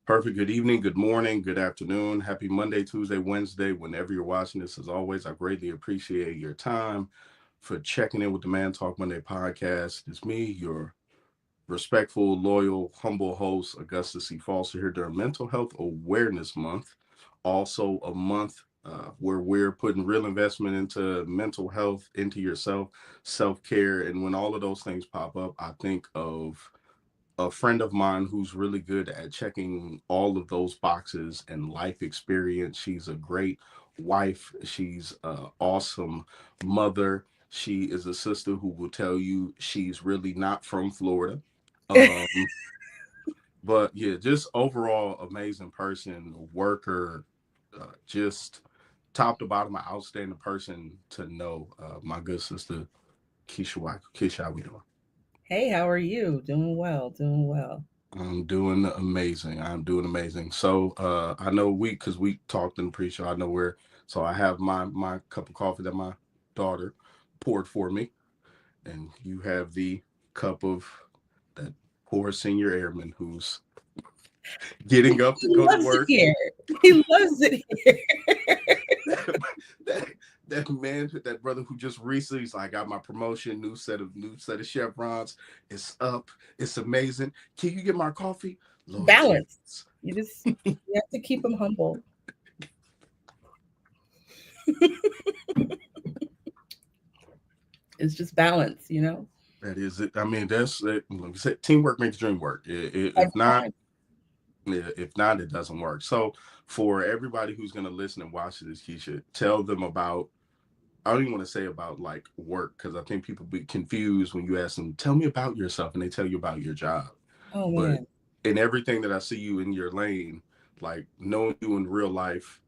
Perfect. Good evening, good morning, good afternoon. Happy Monday, Tuesday, Wednesday. Whenever you're watching this, as always, I greatly appreciate your time for checking in with the Mantalk Monday podcast. It's me, your respectful, loyal, humble host, Augustus C. Foster, here during Mental Health Awareness Month. Also, a month where we're putting real investment into mental health, into yourself, self care. And when all of those things pop up, I think of a friend of mine who's really good at checking all of those boxes and life experience. She's a great wife. She's an awesome mother. She is a sister who will tell you she's really not from Florida. Um, but yeah, just overall amazing person, worker, just top to bottom, an outstanding person to know. My good sister, Keisha Weikel. Keisha, how we doing? Hey, how are you? Doing well, doing well. I'm doing amazing. I'm doing amazing. So I know because we talked in the pre-show. I know where. So I have my cup of coffee that my daughter poured for me, and you have the cup of that poor senior airman who's getting up to He go to loves it work. here. He loves it here. that, that man, that brother who just recently's like, I got my promotion, new set of chevrons. It's up. It's amazing. Can you get my coffee? Lord Balance. Jesus. You have to keep him humble. It's just balance. That is it. I mean, that's it. Like I said, teamwork makes dream work. Every If not, time. if not, it doesn't work. So, for everybody who's going to listen and watch this, Keisha, tell them about. I don't even want to say about like work because I think people be confused when you ask them, "Tell me about yourself," and they tell you about your job. Oh But man. in everything that I see you in your lane, like knowing you in real life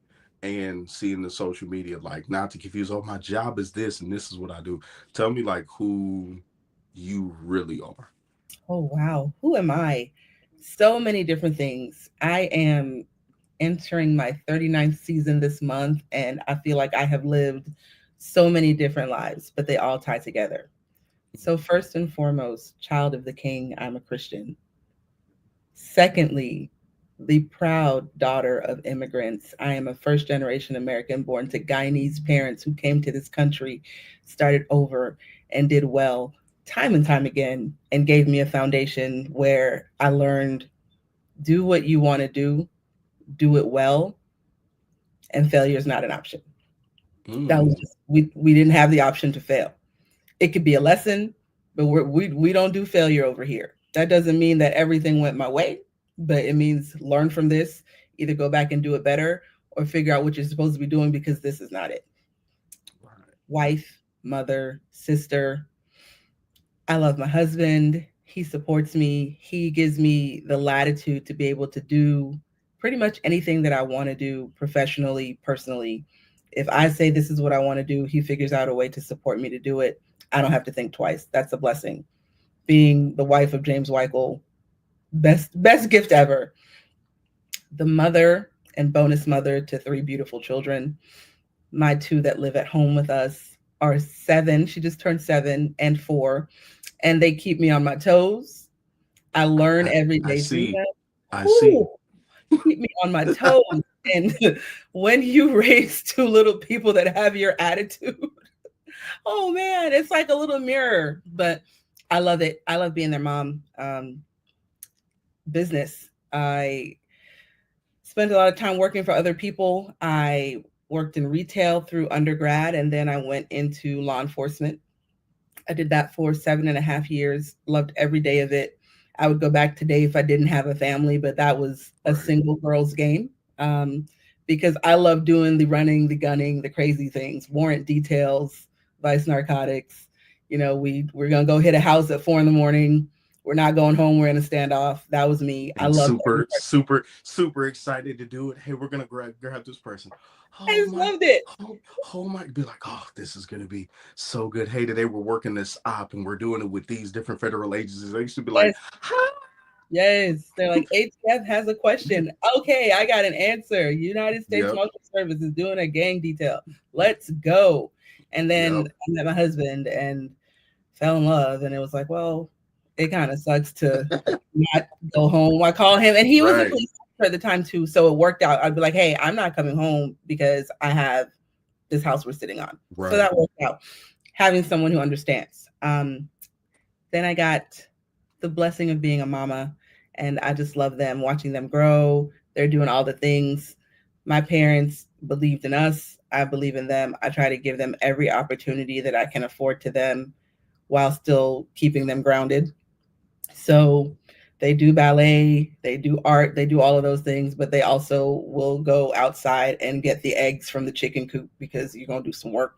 and seeing the social media, like not to confuse, oh, my job is this and this is what I do. Tell me like who you really are. Oh wow. Who am I? So many different things. I am entering my 39th season this month, and I feel like I have lived so many different lives, but they all tie together. So, first and foremost, child of the King, I'm a Christian. Secondly, the proud daughter of immigrants. I am a first generation American born to Guyanese parents who came to this country, started over, and did well time and time again, and gave me a foundation where I learned do what you want to do it well, and failure is not an option. That was Mm, just, we didn't have the option to fail. It could be a lesson, but we don't do failure over here. That doesn't mean that everything went my way, but it means learn from this, either go back and do it better or figure out what you're supposed to be doing because this is not it. right. Wife, mother, sister. I love my husband. He supports me. He gives me the latitude to be able to do pretty much anything that I want to do professionally, personally. If I say this is what I want to do, he figures out a way to support me to do it. I don't have to think twice. That's a blessing. Being the wife of James Weikel, best gift ever. The mother and bonus mother to three beautiful children. My two that live at home with us are 7. She just turned 7 and 4, and they keep me on my toes. I learn I, every I day through see. them. I see. Whew, keep me on my toes. And when you raise two little people that have your attitude, oh man, it's like a little mirror. But I love it. I love being their mom. Business. I spent a lot of time working for other people. I worked in retail through undergrad, and then I went into law enforcement. I did that for 7.5 years. Loved every day of it. I would go back today if I didn't have a family, but that was a Right. single girl's game. Um, because I love doing the running, the gunning, the crazy things, warrant details, vice narcotics. We're gonna go hit a house at 4 in the morning. We're not going home. We're in a standoff. That was me. I And loved every super, part. super, super excited to do it. Hey, we're gonna grab this person. I Oh just my, loved it. oh, oh my, be like, oh, this is gonna be so good. Hey, today we're working this op and we're doing it with these different federal agencies. I used to be like, Yes, huh? yes. They're like, ATF has a question. Okay, I got an answer. United States Yep, Marshal Service is doing a gang detail. Let's go. And then yep, I met my husband and fell in love. And it was like, well, it kind of sucks to not go home. I call him, and he was a right. police her at the time too. So it worked out. I'd be like, hey, I'm not coming home because I have this house we're sitting on. So Right. that worked out. Having someone who understands. Then I got the blessing of being a mama, and I just love them, watching them grow. They're doing all the things. My parents believed in us. I believe in them. I try to give them every opportunity that I can afford to them while still keeping them grounded. So they do ballet, they do art, they do all of those things, but they also will go outside and get the eggs from the chicken coop because you're going to do some work.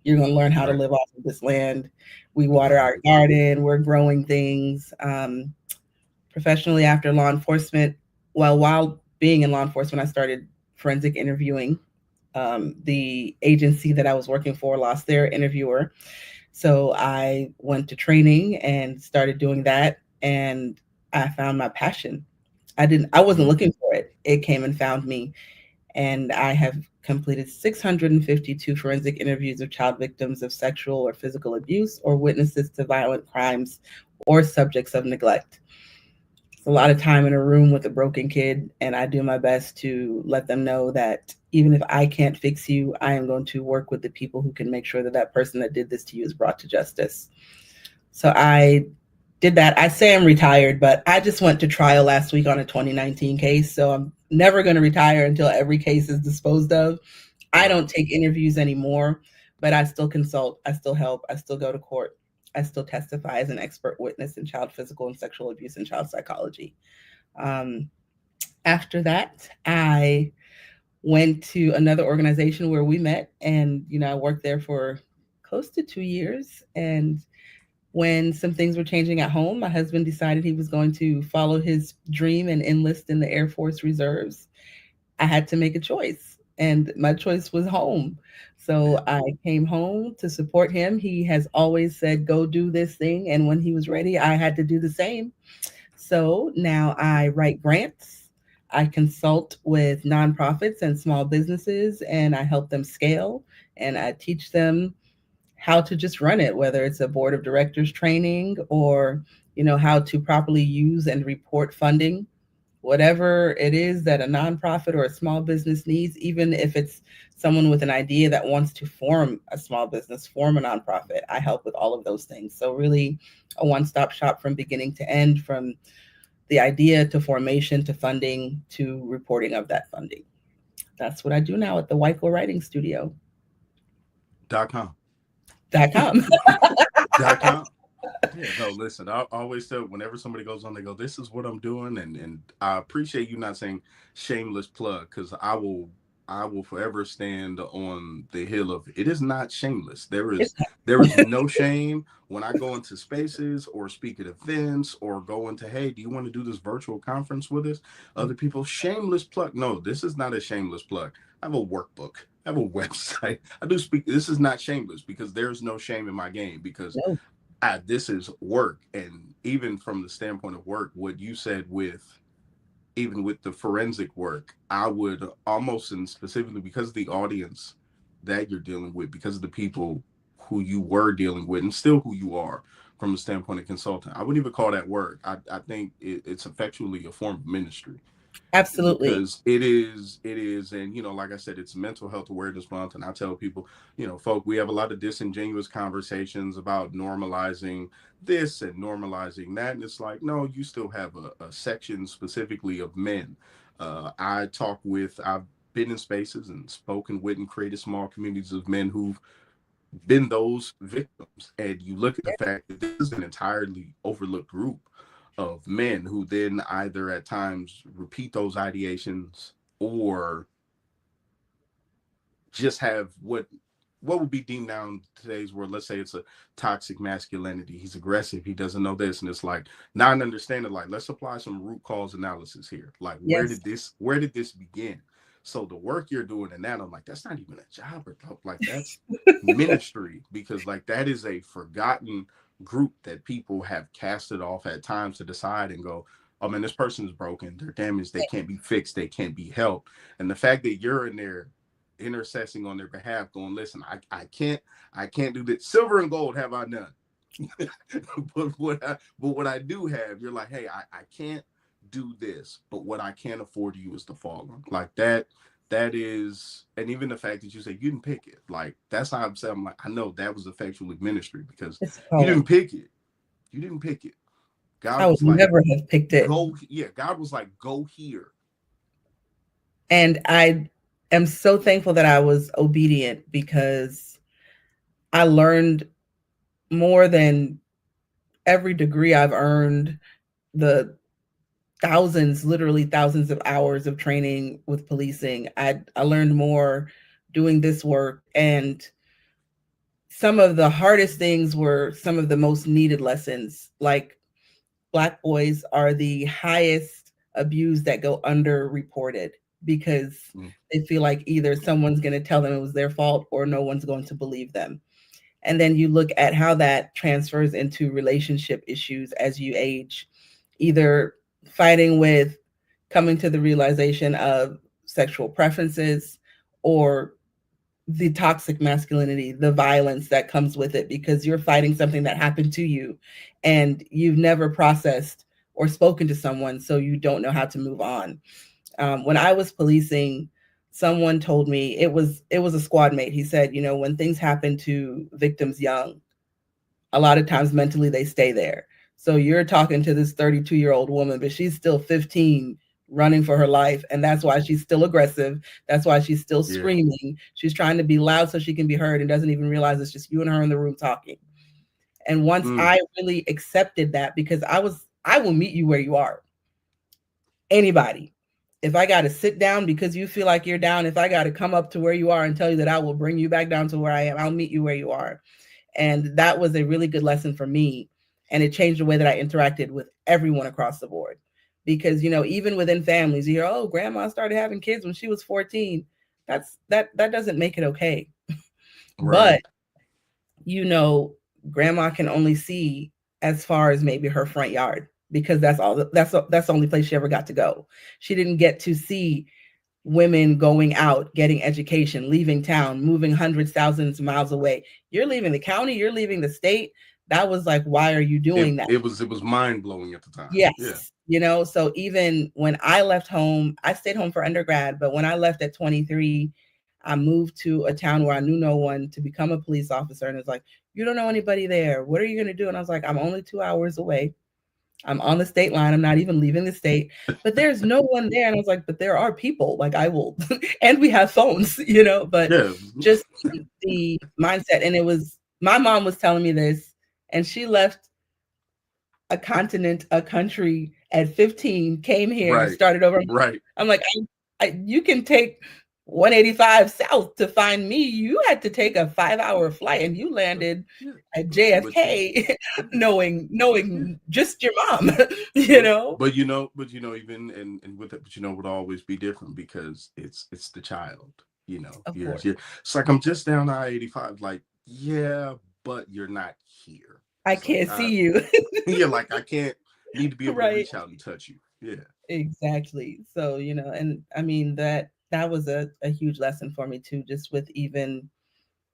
You're going to learn how to Right. live off of this land. We water Right. our garden, we're growing things. Professionally, after law enforcement, well, while being in law enforcement, I started forensic interviewing. The agency that I was working for lost their interviewer. So I went to training and started doing that, and I found my passion. I wasn't Mm. looking for it. It came and found me, and I have completed 652 forensic interviews of child victims of sexual or physical abuse or witnesses to violent crimes or subjects of neglect. It's a lot of time in a room with a broken kid, and I do my best to let them know that even if I can't fix you, I am going to work with the people who can make sure that that person that did this to you is brought to justice. So I did that. I say I'm retired, but I just went to trial last week on a 2019 case. So I'm never going to retire until every case is disposed of. I Right. don't take interviews anymore, but I still consult, I still help, I still go to court, I still testify as an expert witness in child physical and sexual abuse and child psychology. Um, After that, I went to another organization where we met, and I worked there for close to 2 years. And when some things were changing at home, my husband decided he was going to follow his dream and enlist in the Air Force Reserves. I had to make a choice, and my choice was home. So I came home to support him. He has always said, go do this thing. And when he was ready, I had to do the same. So now I write grants. I consult with nonprofits and small businesses, and I help them scale, and I teach them how to just run it, whether it's a board of directors training or how to properly use and report funding, whatever it is that a nonprofit or a small business needs. Even if it's someone with an idea that wants to form a small business, form a nonprofit, I help with all of those things. So really a one-stop shop from beginning to end, from the idea to formation to funding to reporting of that funding. That's what I do now at the Weikel Writing Studio. .com. .com. .com. Yeah, no, listen, I always tell whenever somebody goes on, they go, this is what I'm doing. And I appreciate you not saying shameless plug, because I will forever stand on the hill of it is not shameless. There is It's there is no shame when I go into spaces or speak at events or go into, hey, do you want to do this virtual conference with us? Other people, shameless plug. No, this is not a shameless plug. I have a workbook. I have a website. I do speak. This is not shameless because there's no shame in my game because no. this is work. And even from the standpoint of work, what you said with even with the forensic work, I would almost, and specifically because of the audience that you're dealing with, because of the people who you were dealing with and still who you are from the standpoint of consultant, I wouldn't even call that work. I think it's effectually a form of ministry Absolutely. because it is, and like I said, it's mental health awareness month, and I tell people, folk, we have a lot of disingenuous conversations about normalizing this and normalizing that, and it's like, no, you still have a section specifically of men. I've been in spaces and spoken with and created small communities of men who've been those victims, and you look at the fact that this is an entirely overlooked group of men who then either at times repeat those ideations or just have what would be deemed now in today's world. Let's say it's a toxic masculinity. He's aggressive. He doesn't know this, and it's like not understanding. Like, let's apply some root cause analysis here. Like, where Yes. did this begin? So the work you're doing in that, I'm like, that's not even a job, or like that's ministry, because like that is a forgotten group that people have casted off at times to decide and go, oh man, this person is broken, they're damaged, they can't be fixed, they can't be helped. And the fact that you're in there intercessing on their behalf, going, listen, I can't do this. Silver and gold have I none. but what I do have, you're like, hey, I can't do this, but what I can't afford to you is the fallen. Like that is, and even the fact that you say you didn't pick it, like that's how I'm saying. I'm like, I know that was effectual ministry because It's a you didn't calling. pick it. You didn't pick it. I God would was like, never have picked it. go, yeah. God was like, go here. And I am so thankful that I was obedient because I learned more than every degree I've earned, the thousands, literally thousands of hours of training with policing. I learned more doing this work, and some of the hardest things were some of the most needed lessons. Like, Black boys are the highest abused that go underreported because Mm, they feel like either someone's going to tell them it was their fault or no one's going to believe them. And then you look at how that transfers into relationship issues as you age, either fighting with coming to the realization of sexual preferences, or the toxic masculinity, the violence that comes with it because you're fighting something that happened to you and you've never processed or spoken to someone, so you don't know how to move on. When I was policing, someone told me, it was a squad mate. He said, when things happen to victims young, a lot of times mentally they stay there. So you're talking to this 32-year-old woman, but she's still 15, running for her life. And that's why she's still aggressive. That's why she's still yeah. screaming. She's trying to be loud so she can be heard and doesn't even realize it's just you and her in the room talking. And once Mm, I really accepted that, because I will meet you where you are. Anybody. If I got to sit down because you feel like you're down, if I got to come up to where you are and tell you that I will bring you back down to where I am, I'll meet you where you are. And that was a really good lesson for me. And it changed the way that I interacted with everyone across the board. Because, even within families, you hear, oh, grandma started having kids when she was 14. That doesn't make it okay. But, right. you know, grandma can only see as far as maybe her front yard because that's the only place she ever got to go. She didn't get to see women going out, getting education, leaving town, moving hundreds, thousands of miles away. You're leaving the county, you're leaving the state. That was like, why are you It doing that? it was it was mind blowing at the time. Yeah. Yes. So even when I left home, I stayed home for undergrad, but when I left at 23, I moved to a town where I knew no one to become a police officer. And it's like, you don't know anybody there. What are you going to do? And I was like, I'm only 2 hours away. I'm on the state line. I'm not even leaving the state, but there's no one there. And I was like, but there are people. Like, I will, and we have phones, but Yeah. just the mindset. And it was, my mom was telling me this, and she left a continent, a country at 15, came here, Right. started over. Right. I'm like, you can take 185 south to find me. You had to take a 5-hour flight and you landed Yeah. at But you, JFK, yeah. knowing just your mom, But even and with it, but would always be different because it's the child. Of You're, course. you're it's like I'm just down I-85. Like, yeah, but you're not here. I It's like can't see you. yeah, like I can't need to be able to Right. reach out and touch you. Yeah. Exactly. So, and I mean that was a huge lesson for me too, just with even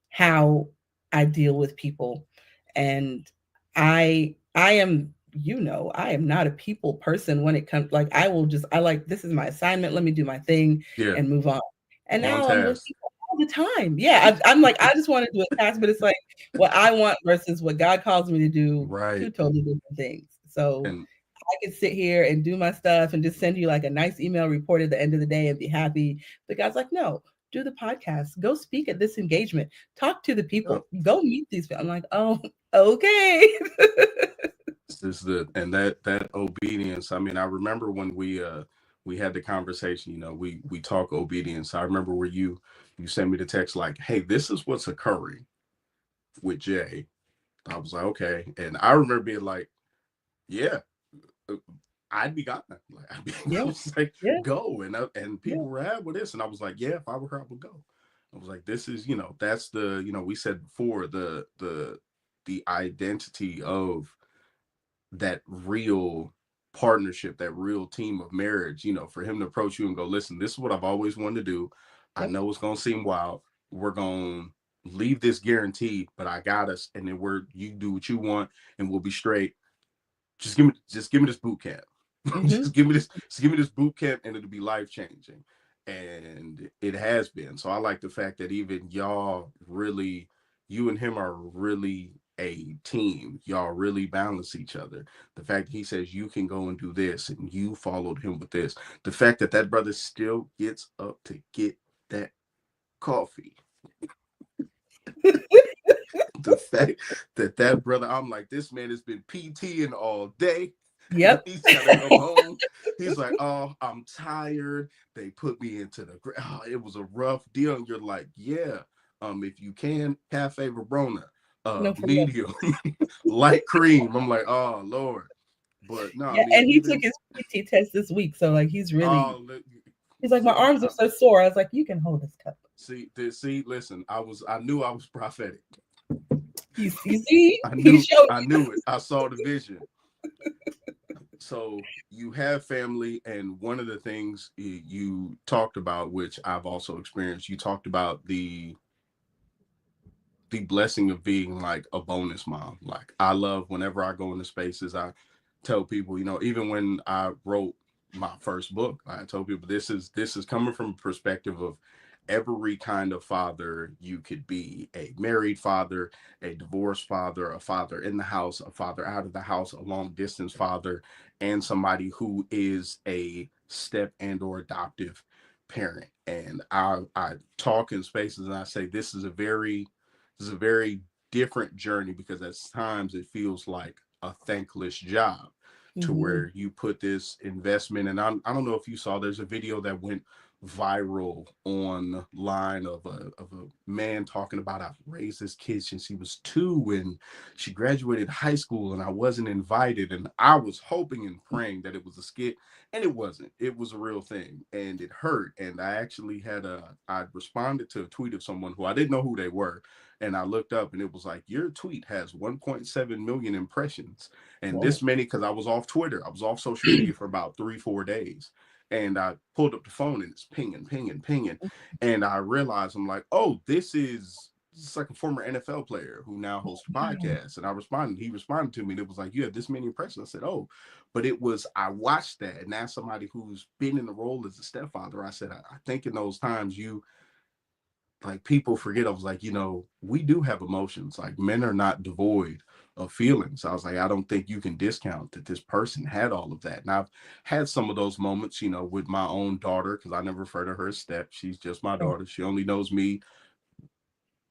how I deal with people. And I am, I am not a people person when it comes, like, I like, this is my assignment, let me do my thing Yeah. and move on. And On now I'm with task. people all the time. Yeah, I'm like, I just want to do a task, but it's like what I want versus what God calls me to do, Right. two totally different things. So And I could sit here and do my stuff and just send you like a nice email report at the end of the day and be happy. But God's like, no, do the podcast, go speak at this engagement, talk to the people, go meet these people. I'm like, oh, okay. this is the and that obedience. I mean, I remember when we had the conversation, we talk obedience. I remember where you sent me the text like, hey, this is what's occurring with Jay. I was like, okay. And I remember being like, yeah, uh, I'd be gone. Like, I Yeah, was like, yeah, go. And yeah, people were at with this. And I was like, yeah, if I were her, I would go. I was like, this is, that's the, we said before, the identity of that real partnership, that real team of marriage, for him to approach you and go, listen, this is what I've always wanted to do. I yep, know it's going to seem wild. We're going to leave this guaranteed, but I got us. And then you do what you want and we'll be straight. Just give me this boot camp. Mm-hmm. just give me this boot camp, and it'll be life changing. And it has been. So I like the fact that even y'all really, you and him are really a team. Y'all really balance each other. The fact that he says you can go and do this, and you followed him with this. The fact that that brother still gets up to get that coffee. The fact that that brother, I'm like, this man has been PTing all day. Yep. He's got to come home. He's like, oh, I'm tired. They put me into the, oh, it was a rough deal. And you're like, yeah, if you can, cafe Verona, No, for real. medium, light cream. I'm like, oh Lord. But no, I Yeah, mean, and he took even, his PT test this week, so like he's really. oh, He's like, my look, arms are so sore. I was like, you can hold this cup. see, listen, I knew I was prophetic. You see, he showed I you. knew it. I saw the vision. So you have family, and one of the things you talked about, which I've also experienced, you talked about the blessing of being like a bonus mom. Like, I love whenever I go into spaces, I tell people, even when I wrote my first book, I told people this is coming from a perspective of every kind of father you could be: a married father, a divorced father, a father in the house, a father out of the house, a long distance father, and somebody who is a step and or adoptive parent. And I talk in spaces and I say this is a very different journey, because at times it feels like a thankless job, to Mm-hmm. where you put this investment. And I don't know if you saw, there's a video that went viral online of a man talking about, I've raised this kid since he was 2, and she graduated high school and I wasn't invited. And I was hoping and praying that it was a skit, and it wasn't. It was a real thing, and it hurt. And I actually I responded to a tweet of someone who I didn't know who they were, and I looked up and it was like, your tweet has 1.7 million impressions. And Whoa. this many, because I was off Twitter, I was off social media for about 3-4 days. And I pulled up the phone and it's pinging, pinging, pinging. And I realized, I'm like, oh, this is like a former NFL player who now hosts a Wow. podcast. And he responded to me, and it was like, you have this many impressions. I said, oh, but I watched that. And as somebody who's been in the role as a stepfather, I said, I think in those times like, people forget. I was like, we do have emotions. Like, men are not devoid of feelings. I was like, I don't think you can discount that this person had all of that. And I've had some of those moments, with my own daughter, because I never refer to her as step. She's just my Oh, daughter. She only knows me.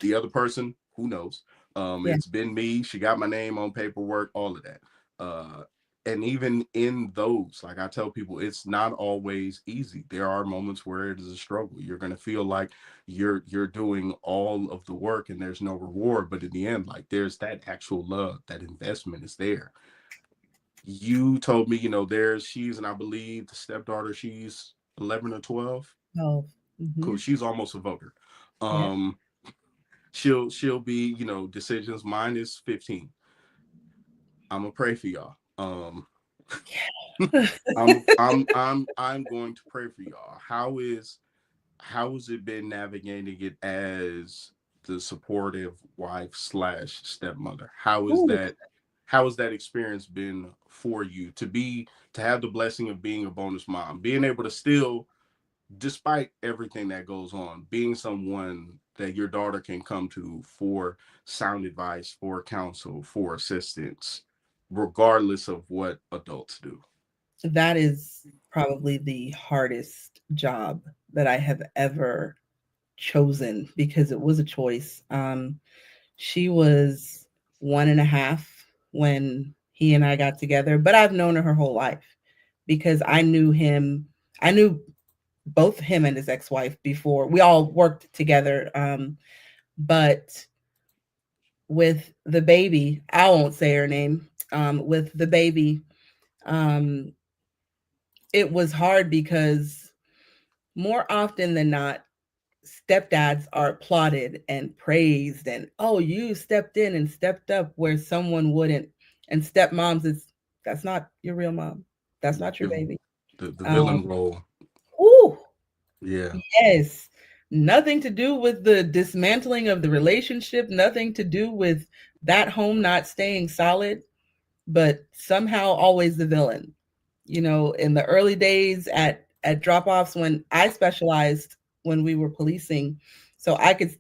The other person, who knows? yeah. It's been me. She got my name on paperwork, all of that. Uh, and even in those, like I tell people, it's not always easy. There are moments where it is a struggle. You're gonna feel like you're doing all of the work and there's no reward, but in the end, like, there's that actual love, that investment is there. You told me, she's, and I believe the stepdaughter, she's 11 or 12. Oh. Cool. Mm-hmm. She's almost a voter. Yeah. Um, she'll be, decisions. Mine is 15. I'm gonna pray for y'all. I'm going to pray for y'all. How has it been navigating it as the supportive wife slash stepmother? Ooh. How has that experience been for you, to have the blessing of being a bonus mom, being able to still, despite everything that goes on, being someone that your daughter can come to for sound advice, for counsel, for assistance, regardless of what adults do? That is probably the hardest job that I have ever chosen because it was a choice. She was 1.5 when he and I got together, but I've known her whole life because I knew him. I knew both him and his ex-wife before we all worked together. But with the baby, I won't say her name. With the baby, um, it was hard because more often than not, stepdads are applauded and praised, and oh, you stepped in and stepped up where someone wouldn't. And stepmoms is that's not your real mom. That's not your Give baby. the Um, villain role. ooh, Yeah. yes. Nothing to do with the dismantling of the relationship, nothing to do with that home not staying solid, but somehow always the villain. In the early days at drop-offs when I specialized when we were policing, so I could,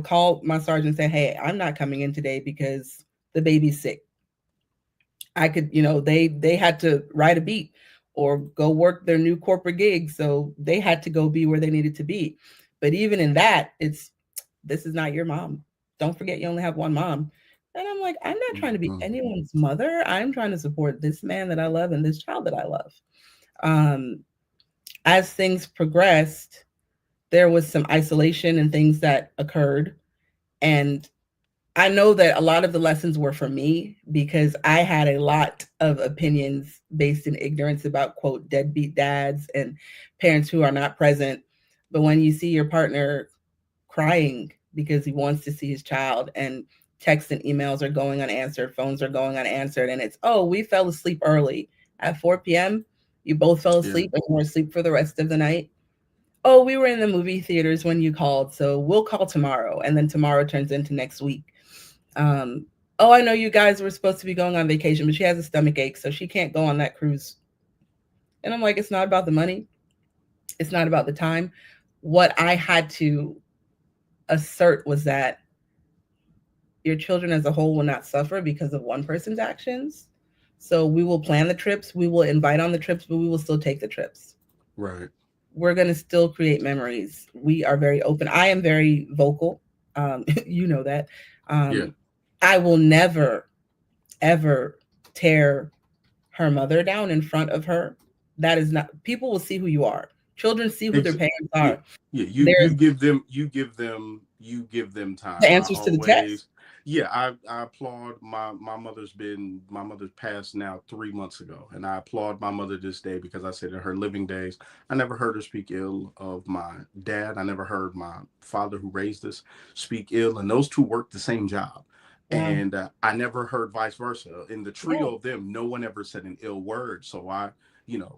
call my sergeant and say, "Hey, I'm not coming in today because the baby's sick." I could, they had to ride a beat or go work their new corporate gig, so they had to go be where they needed to be. But even in that, it's this is not your mom. Don't forget you only have one mom. And I'm like, I'm not trying to be Mhm. anyone's mother. I'm trying to support this man that I love and this child that I love. Um, as things progressed, there was some isolation and things that occurred. And I know that a lot of the lessons were for me because I had a lot of opinions based in ignorance about, quote, deadbeat dads and parents who are not present. But when you see your partner crying because he wants to see his child and texts and emails are going unanswered, phones are going unanswered, and it's, oh, we fell asleep early at 4 p.m. You both fell Yeah. asleep and were asleep for the rest of the night. Oh, we were in the movie theaters when you called, so we'll call tomorrow. And then tomorrow turns into next week. Um, oh, I know you guys were supposed to be going on vacation, but she has a stomach ache, so she can't go on that cruise. And I'm like, it's not about the money, it's not about the time. What I had to assert was that your children as a whole will not suffer because of one person's actions. So we will plan the trips, we will invite on the trips, but we will still take the trips. Right. We're going to still create memories. We are very open. I am very vocal. You know that. Yeah. Um, I will never, ever tear her mother down in front of her. That is not, people will see who you are. Children see who their Ex- parents yeah. are. Yeah. You There's give them the time. I answers to the test. always, yeah, I applaud my mother's passed now 3 months ago, and I applaud my mother this day because I said in her living days, I never heard her speak ill of my dad. I never heard my father who raised us speak ill, and those two worked the same job. Wow. And I never heard vice versa. In the Yeah. trio of them, no one ever said an ill word. So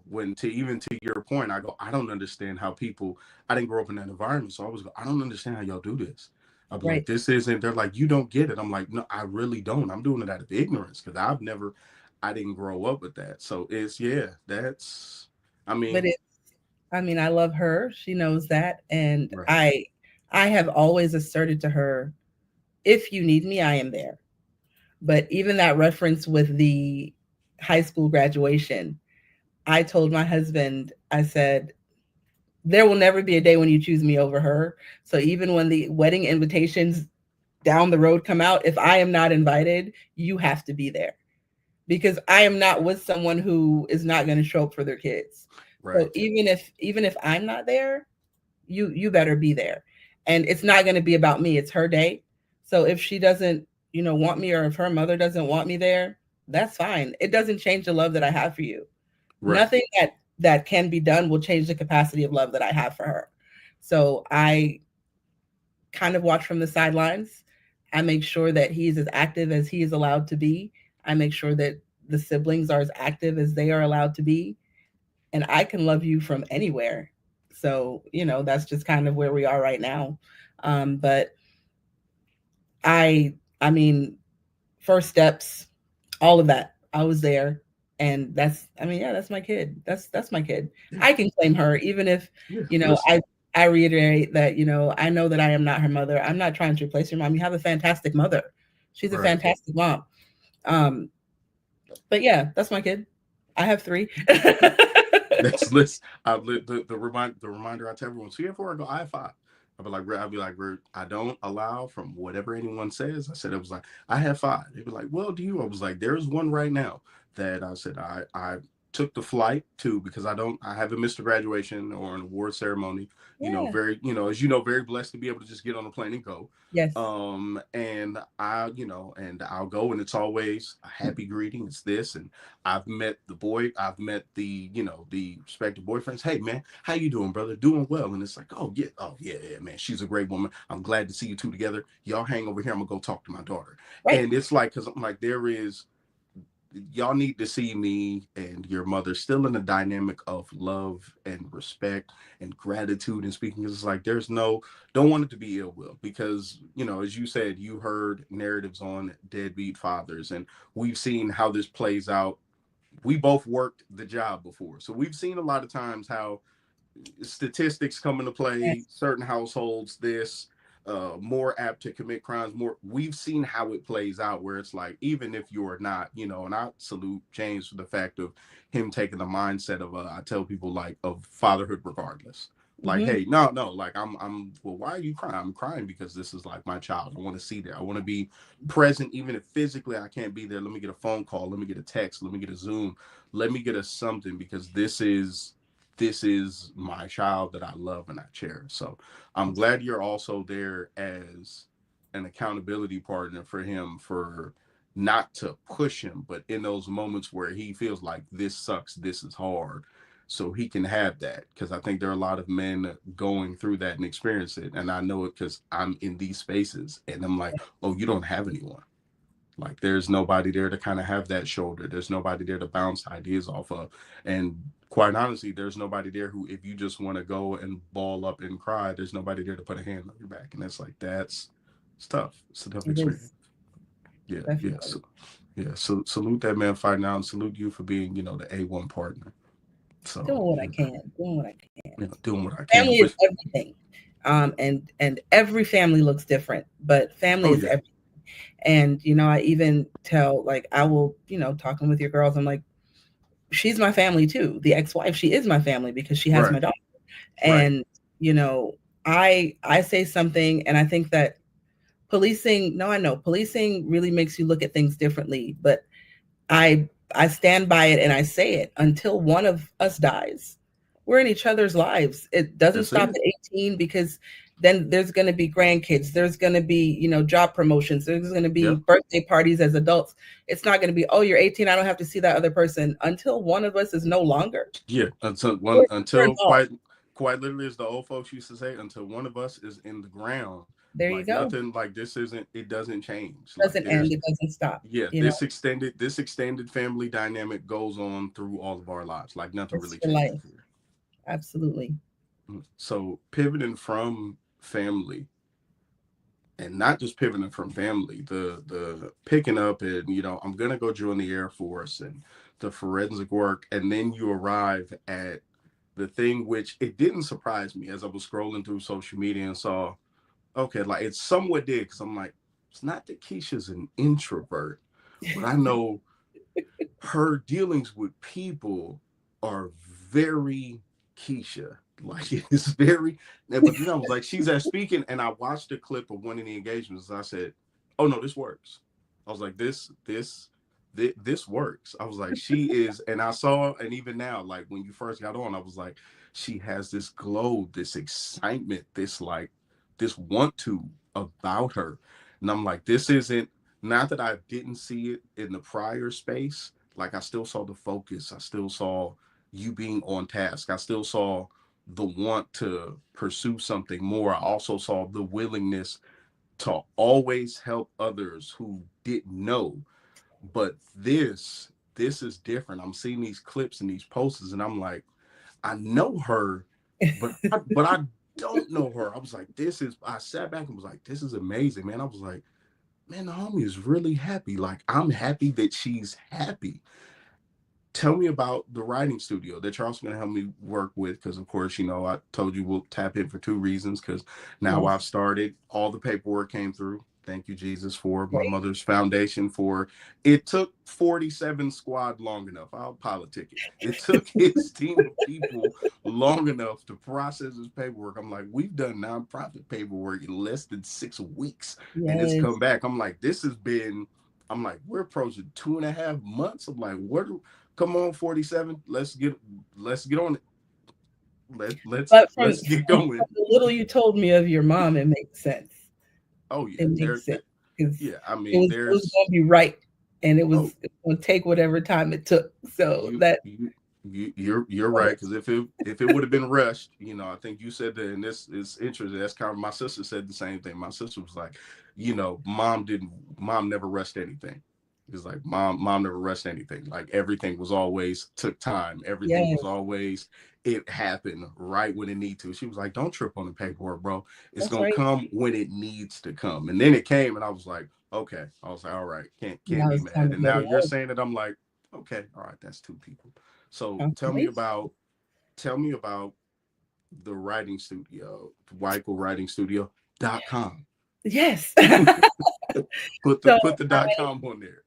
when to even to your point, I go, I don't understand how people. I didn't grow up in that environment, so I was go, I don't understand how y'all do this. I'd be like, Right. this isn't. They're like, you don't get it. I'm like, no, I really don't. I'm doing it out of ignorance because I didn't grow up with that. So it's yeah, that's. I But mean, it's, I mean, I love her. She knows that. And right, I have always asserted to her, if you need me, I am there. But even that reference with the high school graduation, I told my husband, I said, there will never be a day when you choose me over her. So even when the wedding invitations down the road come out, if I am not invited, you have to be there because I am not with someone who is not going to show up for their kids. So right, even if I'm not there, you better be there. And it's not going to be about me. It's her day. So if she doesn't, want me, or if her mother doesn't want me there, that's fine. It doesn't change the love that I have for you. right, Nothing that can be done will change the capacity of love that I have for her. So I kind of watch from the sidelines. I make sure that he's as active as he is allowed to be. I make sure that the siblings are as active as they are allowed to be. And I can love you from anywhere. So, that's just kind of where we are right now. But I, I mean, first steps, all of that. I was there, and I mean, yeah, that's my kid. That's my kid. yeah, I can claim her, even if yeah. you know. Listen, I reiterate that I know that I am not her mother. I'm not trying to replace your mom. You have a fantastic mother. She's a right. fantastic mom. Um, but yeah, that's my kid. I have three. That's list. The reminder I tell everyone. So before I go, I have five. I'll be like, I don't allow from whatever anyone says. I said it was like I have five. They'd be like, well, do you? I was like, there's one right now that I said I took the flight to because I haven't missed a graduation or an award ceremony. Yeah. Very as very blessed to be able to just get on a plane and go. Yes. And and I'll go and it's always a happy greeting. It's this and I've met the boy. I've met the respective boyfriends. Hey man, how you doing, brother? Doing well. And it's like, oh yeah, yeah, man. She's a great woman. I'm glad to see you two together. Y'all hang over here. I'm gonna go talk to my daughter. Right. And it's like, cause I'm like, y'all need to see me and your mother still in a dynamic of love and respect and gratitude and speaking. It's like don't want it to be ill will because as you said, you heard narratives on deadbeat fathers and we've seen how this plays out we both worked the job before, so we've seen a lot of times how statistics come into play. Yes. Certain households, this more apt to commit crimes. More, we've seen how it plays out, where it's like, even if you're not, and I salute James for the fact of him taking the mindset of I tell people, like, of fatherhood regardless. Like, Mm-hmm. hey, no, like, well, why are you crying? I'm crying because this is like my child. I want to see that. I want to be present, even if physically I can't be there. Let me get a phone call. Let me get a text. Let me get a Zoom. Let me get a something, because this is my child that I love and I cherish. So I'm glad you're also there as an accountability partner for him, for not to push him, but in those moments where he feels like this sucks, this is hard, so he can have that. Because I think there are a lot of men going through that and experience it. And I know it because I'm in these spaces and I'm like, oh, you don't have anyone. Like, there's nobody there to kind of have that shoulder. There's nobody there to bounce ideas off of. And quite honestly, there's nobody there who, if you just want to go and ball up and cry, there's nobody there to put a hand on your back. And it's like, it's tough. It's a tough It experience. is Yeah, yeah. definitely So, yeah. So salute that man fighting out, and salute you for being, the A1 partner. doing So, what I can, doing what I can. doing what I can. Family is everything, and every family looks different, but family Oh, is yeah. everything. And I even tell, like, I will, talking with your girls, I'm like, she's my family too. The ex-wife, she is my family because she has Right, my daughter. right. And you know, I say something, and I think that policing. No, I know policing really makes you look at things differently, but I stand by it and I say it until one of us dies. We're in each other's lives. It doesn't That's stop it. at 18, because then there's going to be grandkids. There's going to be, job promotions. There's going to be Yeah, birthday parties as adults. It's not going to be, oh, you're 18. I don't have to see that other person until one of us is no longer. yeah. Until We're, one, we're until involved. quite literally, as the old folks used to say, until one of us is in the ground. There you Like, go. nothing, like, this isn't. It doesn't change. Like, Doesn't end. there's, It doesn't stop. yeah, You know, this extended family dynamic goes on through all of our lives. Like, nothing it's really for changes life. here. Absolutely. So pivoting from family, and not just pivoting from family, the picking up, and I'm gonna go join the Air Force and the forensic work, and then you arrive at the thing which it didn't surprise me as I was scrolling through social media and saw, okay, like, it somewhat did, because I'm like, it's not that Keisha's an introvert, but I know her dealings with people are very Keisha. Like, it's very, but then I was like, she's at speaking, and I watched a clip of one of the engagements. And I said, oh no, this works. I was like, this works. I was like, she is, and I saw, and even now, like, when you first got on, I was like, she has this glow, this excitement, this, like, this want to about her. And I'm like, this isn't, not that I didn't see it in the prior space. Like, I still saw the focus. I still saw you being on task. I still saw the want to pursue something more. I also saw the willingness to always help others who didn't know. But this is different. I'm seeing these clips and these posters, and I'm like, I know her, but I don't know her. I was like, this is. I sat back and was like, this is amazing, man. I was like, man, the homie is really happy. Like, I'm happy that she's happy. Tell me about the writing studio that you're also going to help me work with, because of course, I told you we'll tap in for two reasons, because now I've Yes. started, all the paperwork came through. Thank you, Jesus, for my Great. mother's foundation. For it took 47 squad long enough. I'll politic it. It took his team of people long enough to process his paperwork. I'm like, we've done nonprofit paperwork in less than 6 weeks, and it's Yes. come back. I'm like, this has been, I'm like, we're approaching 2.5 months. I'm like, what? Come on, 47. Let's get on it. Let's But from, let's get going. the little you told me of your mom, it makes sense. Oh yeah, It makes sense because yeah. I it mean, was there's going to be right, and oh it was going to take whatever time it took. So you that you you're right, because if it would have been rushed, I think you said that, and this is interesting. That's kind of, my sister said the same thing. My sister was like, mom never rushed anything. It's like, mom never rushed anything. Like, everything was always took time. Everything was yes, always, it happened right when it needed to. She was like, don't trip on the paperwork, bro. It's that's gonna right. come when it needs to come. And then it came, and I was like, okay. I was like, all right, can't Now be it's time mad. to And go now to you're work. saying that, I'm like, Okay, all right, that's two people. So Okay. tell me about the writing studio, Weikel Writing Studio.com. Yes. So Put the .com on there.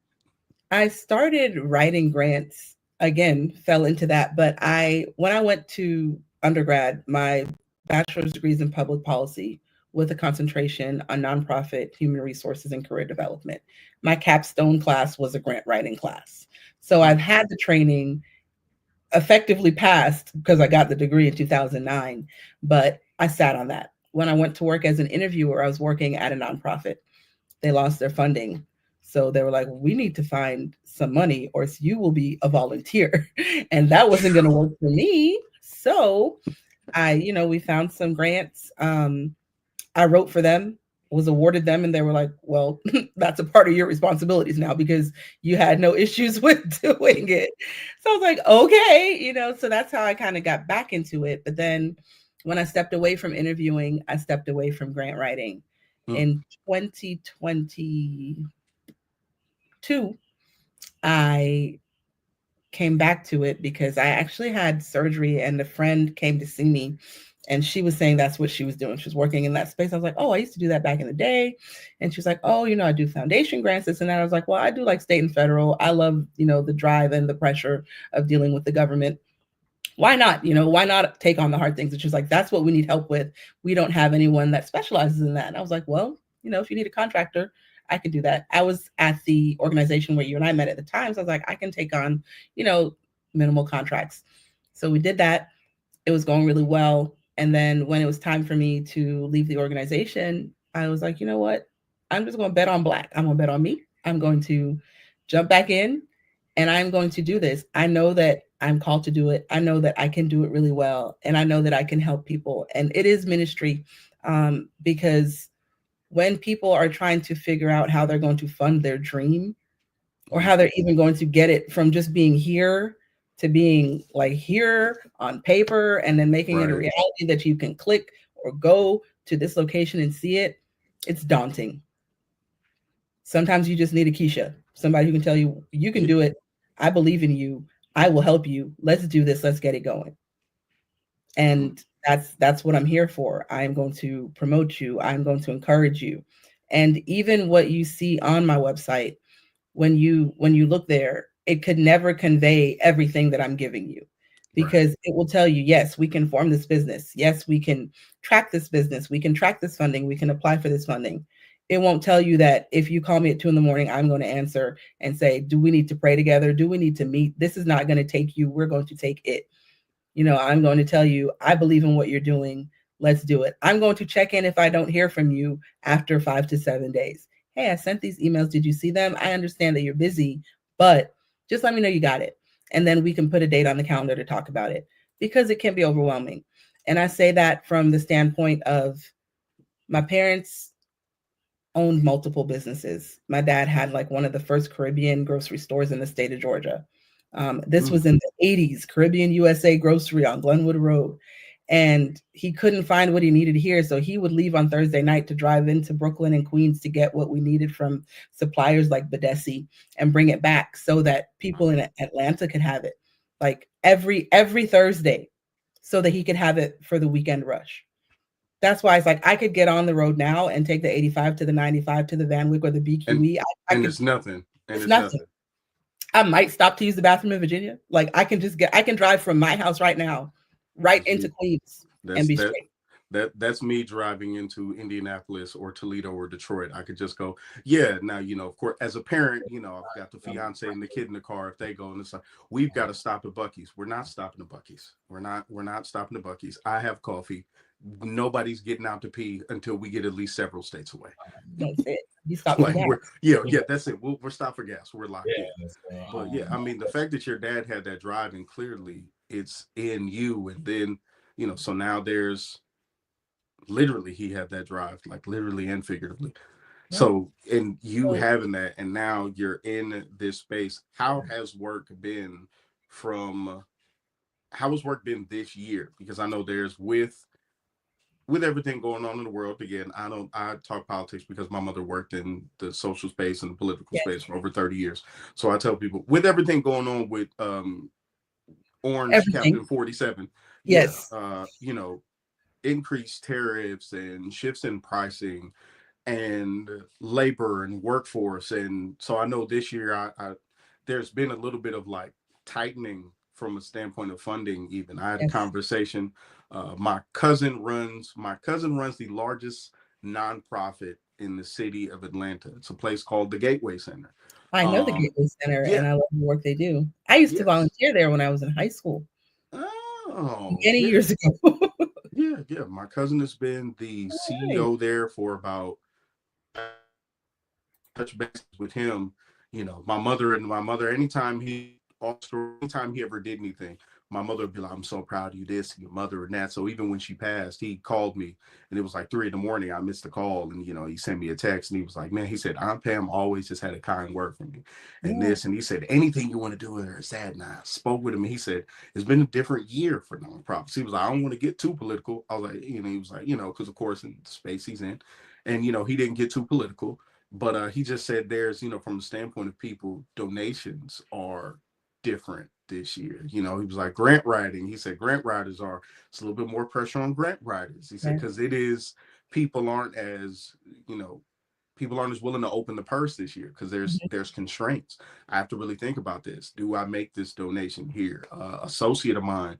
I started writing grants again, fell into that. But when I went to undergrad, my bachelor's degree is in public policy with a concentration on nonprofit human resources and career development. My capstone class was a grant writing class. So Hmm. I've had the training effectively passed because I got the degree in 2009, but I sat on that. When I went to work as an interviewer, I was working at a nonprofit. They lost their funding. So they were like, we need to find some money or you will be a volunteer. And that wasn't going to work for me. So we found some grants. I wrote for them, was awarded them, and they were like, well, that's a part of your responsibilities now because you had no issues with doing it. So I was like, okay, so that's how I kind of got back into it. But then when I stepped away from interviewing, I stepped away from grant writing. Hmm. In 2022, I came back to it because I actually had surgery and a friend came to see me and she was saying that's what she was doing. She was working in that space. I was like, oh, I used to do that back in the day. And she was like, oh, I do foundation grants, this and that. I was like, well, I do like state and federal. I love, the drive and the pressure of dealing with the government. Why not? Why not take on the hard things? And she's like, that's what we need help with. We don't have anyone that specializes in that. And I was like, well, if you need a contractor, I could do that. I was at the organization where you and I met at the time. So I was like, I can take on, you know, minimal contracts. So we did that. It was going really well. And then when it was time for me to leave the organization, I was like, you know what? I'm just going to bet on black. I'm going to bet on me. I'm going to jump back in and I'm going to do this. I know that I'm called to do it. I know that I can do it really well. And I know that I can help people. And it is ministry because when people are trying to figure out how they're going to fund their dream or Hmm. how they're even going to get it from just being here to being like here on paper and then making it a Right. reality that you can click or go to this location and see it, it's daunting. Sometimes you just need a Keisha, somebody who can tell you, you can Yeah. do it. I believe in you. I will help you. Let's do this. Let's get it going. Hmm. And that's what I'm here for. I'm going to promote you. I'm going to encourage you. And even what you see on my website, when you look there, it could never convey everything that I'm giving you Right. because it will tell you, yes, we can form this business. Yes, we can track this business. We can track this funding. We can apply for this funding. It won't tell you that if you call me at 2 in the morning, I'm going to answer and say, do we need to pray together? Do we need to meet? This is not going to take you. We're going to take it. I'm going to tell you, I believe in what you're doing. Let's do it. I'm going to check in if I don't hear from you after 5 to 7 days. Hey, I sent these emails. Did you see them? I understand that you're busy, but just let me know you got it. And then we can put a date on the calendar to talk about it because it can be overwhelming. And I say that from the standpoint of my parents owned multiple businesses. My dad had like one of the first Caribbean grocery stores in the state of Georgia. This Mm. was in the 80s, Caribbean USA Grocery on Glenwood Road. And he couldn't find what he needed here. So he would leave on Thursday night to drive into Brooklyn and Queens to get what we needed from suppliers like Badesi and bring it back so that people in Atlanta could have it like every Thursday so that he could have it for the weekend rush. That's why it's like I could get on the road now and take the 85 to the 95 to the Van Wyck or the And BQE. I and could, it's nothing. And it's it's nothing. nothing. I might stop to use the bathroom in Virginia. Like I can drive from my house right now, right That's into me. Queens and That's be that straight. that's me driving into Indianapolis or Toledo or Detroit. I could just go, yeah. Now, of course, as a parent, I've got the fiance and the kid in the car. If they go and it's like, we've got to stop at Bucky's. We're not stopping at Bucky's. We're not stopping at Bucky's. I have coffee. Nobody's getting out to pee until we get at least several states away. That's it. You stop for Like gas. yeah, that's it. We're stopped for gas. We're locked in. Yeah. So, But yeah, I mean, the fact that your dad had that drive and clearly it's in you, and then so now there's literally he had that drive, like literally and figuratively. Yep. So, and you So having that, and now you're in this space. From how has work been this year? Because I know there's with with everything going on in the world, again, I talk politics because my mother worked in the social space and the political Yes. space for over 30 years. So I tell people, with everything going on with Orange Everything. Captain 47, yeah, Yes. increased tariffs and shifts in pricing and labor and workforce. And so I know this year there's been a little bit of like tightening from a standpoint of funding. Even I had a Yes. conversation. My cousin runs the largest nonprofit in the city of Atlanta. It's a place called the Gateway Center. I know the Um, Gateway Center and yeah, I love the work they do. I used to yes. volunteer there when I was in high school Oh, many yeah, years ago. yeah. My cousin has been the Right. CEO there for about touch bases with him. My mother, anytime he ever did anything, my mother would be like, I'm so proud of you, this, and your mother, and that. So even when she passed, he called me and it was like 3 in the morning. I missed the call. And, he sent me a text and he was like, man, he said, Aunt Pam always just had a kind word for me. And Yeah. this, and he said, anything you want to do with her is that. And I spoke with him and he said, it's been a different year for nonprofits. He was like, I don't want to get too political. I was like, he was like, because of course in the space he's in. And, he didn't get too political. But he just said there's, from the standpoint of people, donations are different this year. He was like grant writing. He said grant writers are, it's a little bit more pressure on grant writers. He said, Yes. because it is, people aren't as, people aren't as willing to open the purse this year because Mhm. there's constraints. I have to really think about this. Do I make this donation here? Associate of mine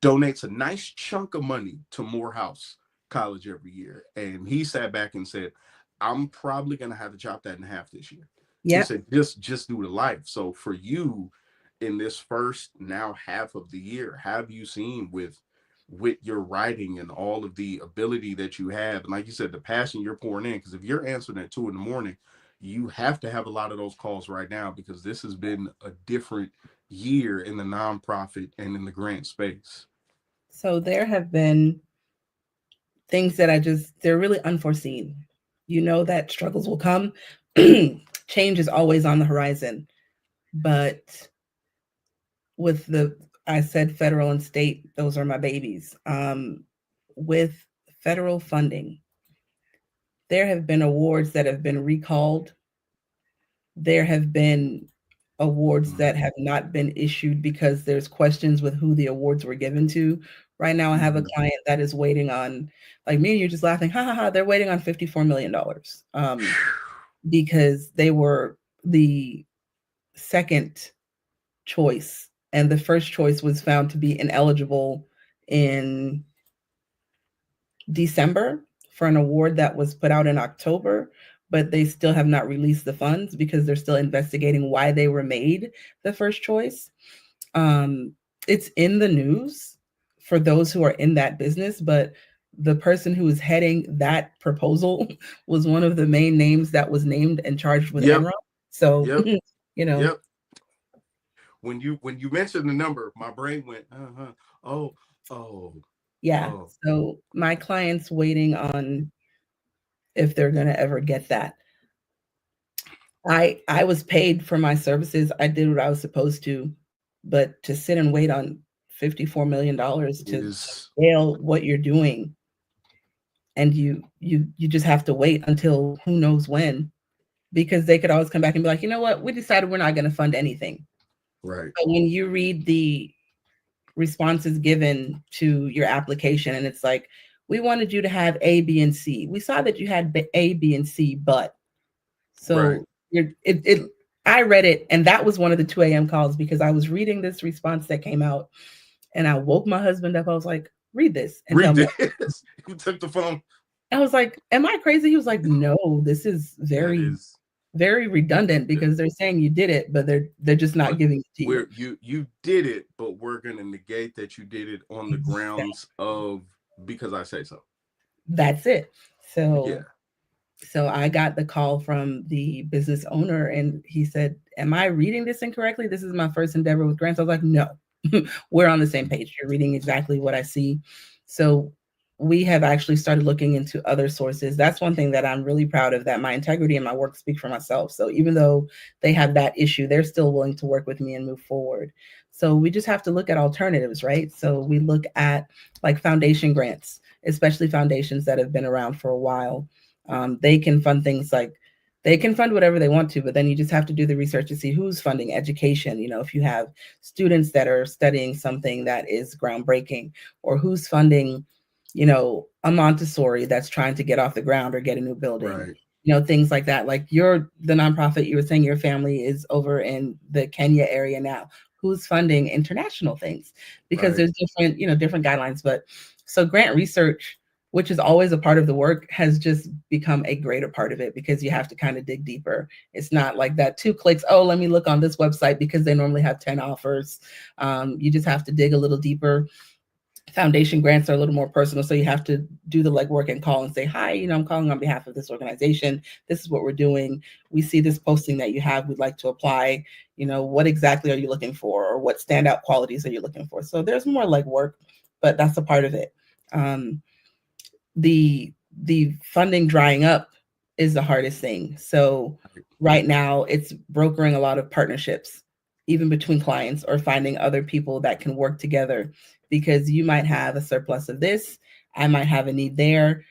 donates a nice chunk of money to Morehouse College every year. And he sat back and said, I'm probably gonna have to chop that in half this year. He Yep. said, just due to life. So for you in this first now half of the year, have you seen with your writing and all of the ability that you have, and like you said, the passion you're pouring in, because if you're answering at 2 in the morning, you have to have a lot of those calls right now because this has been a different year in the nonprofit and in the grant space. So there have been things that they're really unforeseen. You know that struggles will come. Change is always on the horizon. But with I said federal and state, those are my babies. With federal funding, there have been awards that have been recalled. There have been awards Mm-hmm. that have not been issued because there's questions with who the awards were given to. Right now, I have a Mm-hmm. client that is waiting on, like me and you just laughing, ha ha ha, they're waiting on $54 million because they were the second choice and the first choice was found to be ineligible in December for an award that was put out in October, but they still have not released the funds because they're still investigating why they were made the first choice. Um, it's in the news for those who are in that business, but the person who is heading that proposal was one of the main names that was named and charged with Yep. Enron. So, Yep. you know, Yep. When you mentioned the number, my brain went, uh-huh. Oh, oh, yeah. oh. So my client's waiting on if they're going to ever get that. I was paid for my services. I did what I was supposed to, but to sit and wait on $54 million to Is scale what you're doing, and you just have to wait until who knows when, because they could always come back and be like, you know what, we decided we're not going to fund anything. right. But when you read the responses given to your application, and it's like, we wanted you to have A, B, and C. We saw that you had A, B, and C, but Right. so I read it, and that was one of the 2 a.m. calls because I was reading this response that came out, and I woke my husband up. I was like, read this and tell Read me. this. You took the phone. I was like, am I crazy? He was like, no, this is That very, is very redundant that, because they're saying you did it, but they're just not but giving it to you. where you did it, but we're gonna negate that you did it on the Exactly. grounds of because I say so. That's it. Yeah. So I got the call from the business owner and he said, am I reading this incorrectly? This is my first endeavor with grants. I was like, no, we're on the same page. You're reading exactly what I see. So we have actually started looking into other sources. That's one thing that I'm really proud of, that my integrity and my work speak for myself. So even though they have that issue, they're still willing to work with me and move forward. So we just have to look at alternatives, right? So we look at like foundation grants, especially foundations that have been around for a while. They can fund things like they can fund whatever they want to, but then you just have to do the research to see who's funding education. If you have students that are studying something that is groundbreaking, or who's funding, a Montessori that's trying to get off the ground or get a new building, Right. things like that. Like the nonprofit you were saying your family is over in the Kenya area now. Who's funding international things? Because Right. there's different, different guidelines. But so grant research, which is always a part of the work, has just become a greater part of it because you have to kind of dig deeper. It's not like that 2 clicks, oh, let me look on this website because they normally have 10 offers. You just have to dig a little deeper. Foundation grants are a little more personal, so you have to do the legwork and call and say, hi, I'm calling on behalf of this organization. This is what we're doing. We see this posting that you have. We'd like to apply. What exactly are you looking for, or what standout qualities are you looking for? So there's more legwork, but that's a part of it. The funding drying up is the hardest thing. So right now it's brokering a lot of partnerships, even between clients, or finding other people that can work together, because you might have a surplus of this, I might have a need there.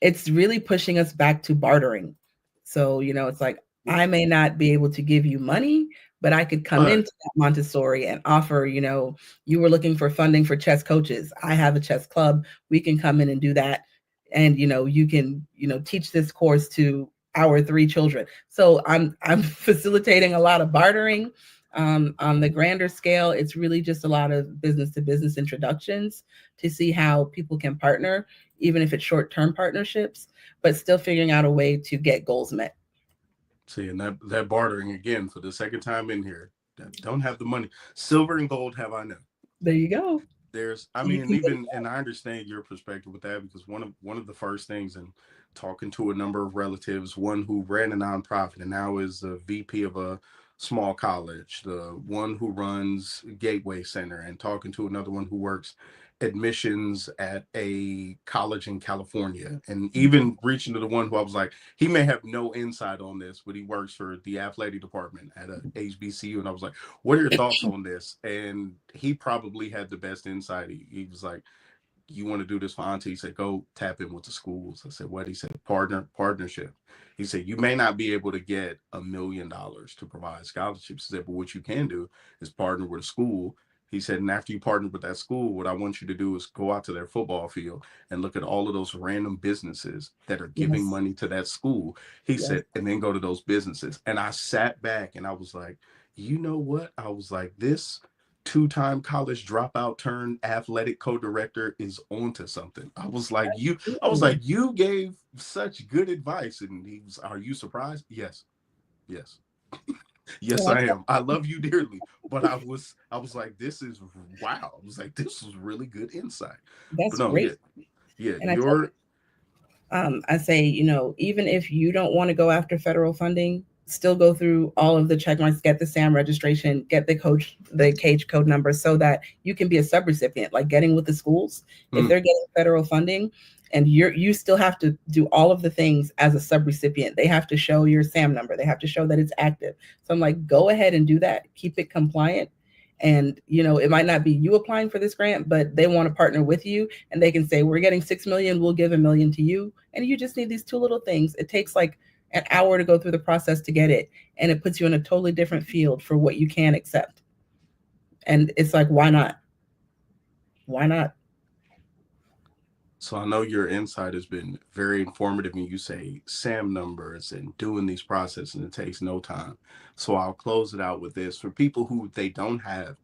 It's really pushing us back to bartering. So, it's like, I may not be able to give you money, but I could come But into that Montessori and offer, you were looking for funding for chess coaches. I have a chess club. We can come in and do that. And, you can, teach this course to our 3 children. So I'm facilitating a lot of bartering. On the grander scale, it's really just a lot of business to business introductions to see how people can partner, even if it's short-term partnerships, but still figuring out a way to get goals met. see, and that bartering again for the second time in here. That don't have the money. Silver and gold have I none. There you go. There's, I You mean, can get even, and I understand your perspective with that, because one of the first things, and talking to a number of relatives, one who ran a nonprofit and now is the VP of a small college, the one who runs Gateway Center, and talking to another one who works admissions at a college in California, and even reaching to the one who I was like, he may have no insight on this, but he works for the athletic department at a HBCU, and I was like, what are your thoughts on this? And he probably had the best insight. He was like, you want to do this for auntie? He said, go tap in with the schools. I said, what? He said, partnership. He said, you may not be able to get $1 million to provide scholarships. He said, but what you can do is partner with a school. He said, and after you partner with that school, what I want you to do is go out to their football field and look at all of those random businesses that are giving yes, money to that school. He yes, said, and then go to those businesses. And I sat back and I was like, you know what? I was like, this two-time college dropout turned athletic co-director is onto something. I was absolutely. like, you gave such good advice. And he was, are you surprised? Yes, yes, yes, Well, I am. I love you dearly. But I was like, this is wow. I was like, this was really good insight. But that's no, great. yeah, yeah, And I tell you're I say, even if you don't want to go after federal funding, still go through all of the check marks, get the SAM registration, get the cage code number, so that you can be a subrecipient, like getting with the schools. If mm, they're getting federal funding, and you still have to do all of the things as a subrecipient. They have to show your SAM number. They have to show that it's active. So I'm like, go ahead and do that. Keep it compliant. And it might not be you applying for this grant, but they want to partner with you, and they can say, we're getting 6 million, we'll give 1 million to you, and you just need these 2 little things. It takes like an hour to go through the process to get it, and it puts you in a totally different field for what you can accept. And it's like, why not? Why not? so I know your insight has been very informative, and you say SAM numbers and doing these processes, and it takes no time. So I'll close it out with this. For people who they don't have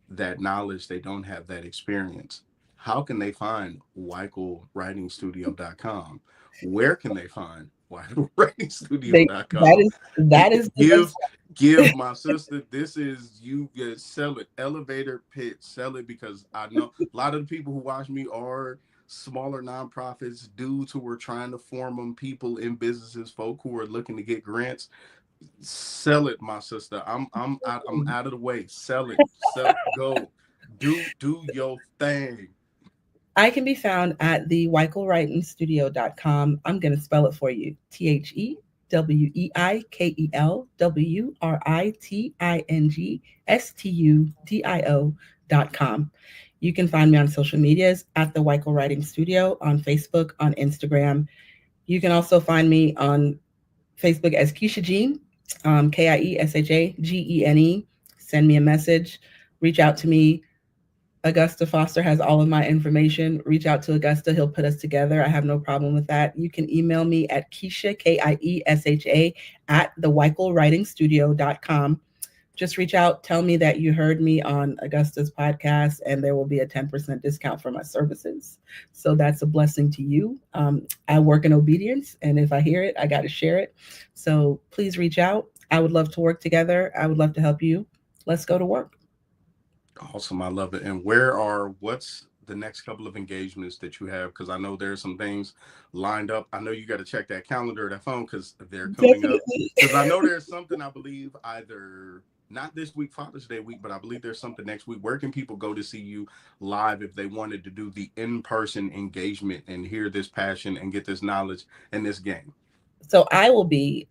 that knowledge, they don't have that experience, how can they find weikelwritingstudio.com? Where can they find They that weikelwritingstudio.com? is that is the give website. give my sister, this is, you get, sell it, elevator pitch, sell it, because I know a lot of the people who watch me are smaller nonprofits, dudes who are trying to form them, people in businesses, folk who are looking to get grants. Sell it, my sister. I'm out of the way. Sell it. Go. Do your thing. I can be found at the Weikel Writing Studio.com. I'm going to spell it for you. WeikelWritingstudio.com. You can find me on social medias at the Weikel Writing Studio on Facebook, on Instagram. You can also find me on Facebook as Keisha Jean, KIESHAGENE. Send me a message, reach out to me. Augusta Foster has all of my information. Reach out to Augusta. He'll put us together. I have no problem with that. You can email me at Keisha, KIESHA, at theweikelwritingstudio.com. Just reach out, tell me that you heard me on Augusta's podcast, and there will be a 10% discount for my services. So that's a blessing to you. I work in obedience, and if I hear it, I got to share it. So please reach out. I would love to work together. I would love to help you. Let's go to work. Awesome. I love it. And what's the next couple of engagements that you have? Because I know there's some things lined up. I know you got to check that calendar, that phone, because they're coming up. Definitely. Because I know there's something, I believe, either not this week, Father's Day week, but I believe there's something next week. Where can people go to see you live if they wanted to do the in-person engagement and hear this passion and get this knowledge and this game? So I will be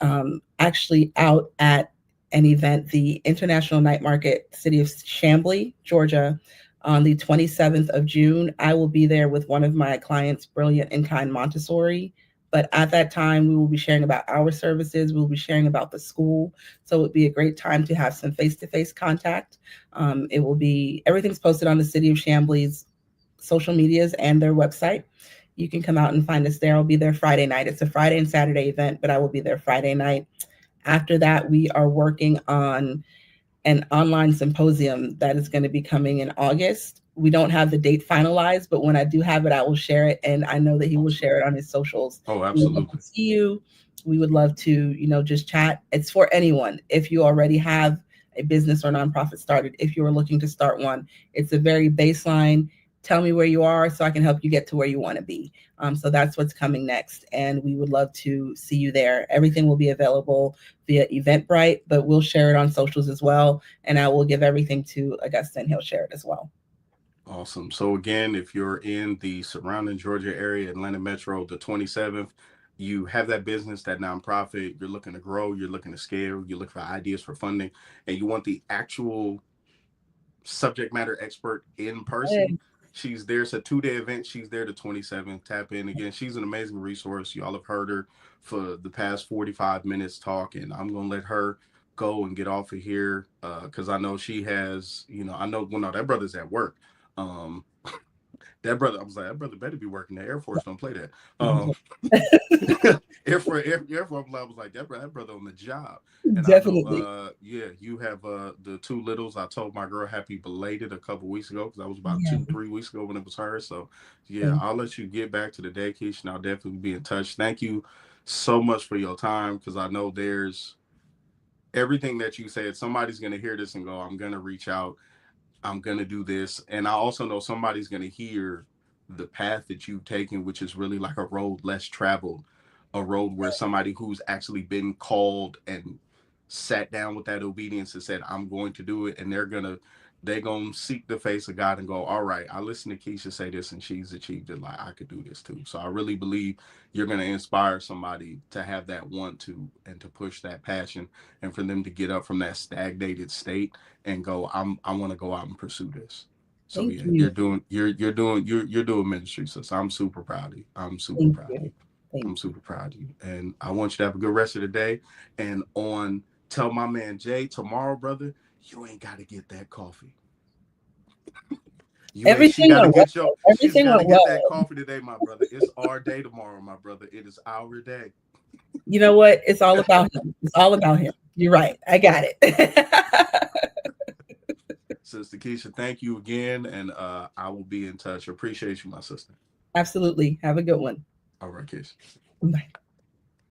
actually out at an event, the International Night Market, city of Chamblee, Georgia, on the 27th of June. I will be there with one of my clients, Brilliant in Kind Montessori. But at that time, we will be sharing about our services. We'll be sharing about the school. So it would be a great time to have some face-to-face contact. It will be, everything's posted on the city of Chamblee's social medias and their website. You can come out and find us there. I'll be there Friday night. It's a Friday and Saturday event, but I will be there Friday night. After that, we are working on an online symposium that is going to be coming in August. We don't have the date finalized, but when I do have it, I will share it. And I know that he will share it on his socials. Oh, We would love to absolutely. see you. We would love to, just chat. It's for anyone. If you already have a business or nonprofit started, if you are looking to start one, it's a very baseline. Tell me where you are so I can help you get to where you want to be. So that's what's coming next. And we would love to see you there. Everything will be available via Eventbrite, but we'll share it on socials as well. And I will give everything to Augusta and he'll share it as well. Awesome. So again, if you're in the surrounding Georgia area, Atlanta Metro, the 27th, you have that business, that nonprofit, you're looking to grow, you're looking to scale, you're looking for ideas for funding, and you want the actual subject matter expert in person. Hey, She's there. It's a 2-day event. She's there the 27th. Tap in again. She's an amazing resource. Y'all have heard her for the past 45 minutes talking. I'm gonna let her go and get off of here because I know she has. I know. Well, no, that brother's at work. Um, that brother, I was like, that brother better be working. The Air Force don't play that. Air Force, I was like, that brother on the job. And I know, definitely. yeah, you have the two littles. I told my girl happy belated a couple weeks ago because that was about Yeah. 2-3 weeks ago when it was her. So yeah, Thank I'll let you get back to the day, Keisha, and I'll definitely be in touch. Thank you so much for your time because I know there's everything that you said. Somebody's gonna hear this and go, I'm gonna reach out. I'm going to do this. And I also know somebody's going to hear the path that you've taken, which is really like a road less traveled, a road where somebody who's actually been called and sat down with that obedience and said, I'm going to do it. And they're going to seek the face of God and go, all right, I listened to Keisha say this and she's achieved it. Like I could do this too. So I really believe you're going to inspire somebody to have that want to, and to push that passion and for them to get up from that stagnated state and go, I want to go out and pursue this. So thank yeah, you. you're doing ministry. So I'm super proud of you. I'm super Thank proud of you. you. Thank I'm you. super proud of you. And I want you to have a good rest of the day. And on tell my man Jay tomorrow, brother, you ain't gotta get that coffee. You ain't she Everything gotta went get your well. she's Everything gotta went get well. that coffee today, my brother. It's our day tomorrow, my brother. It is our day. You know what? It's all about him. It's all about him. You're right. I got it. Sister Keisha, thank you again. And I will be in touch. Appreciate you, my sister. Absolutely. Have a good one. All right, Keisha. Bye.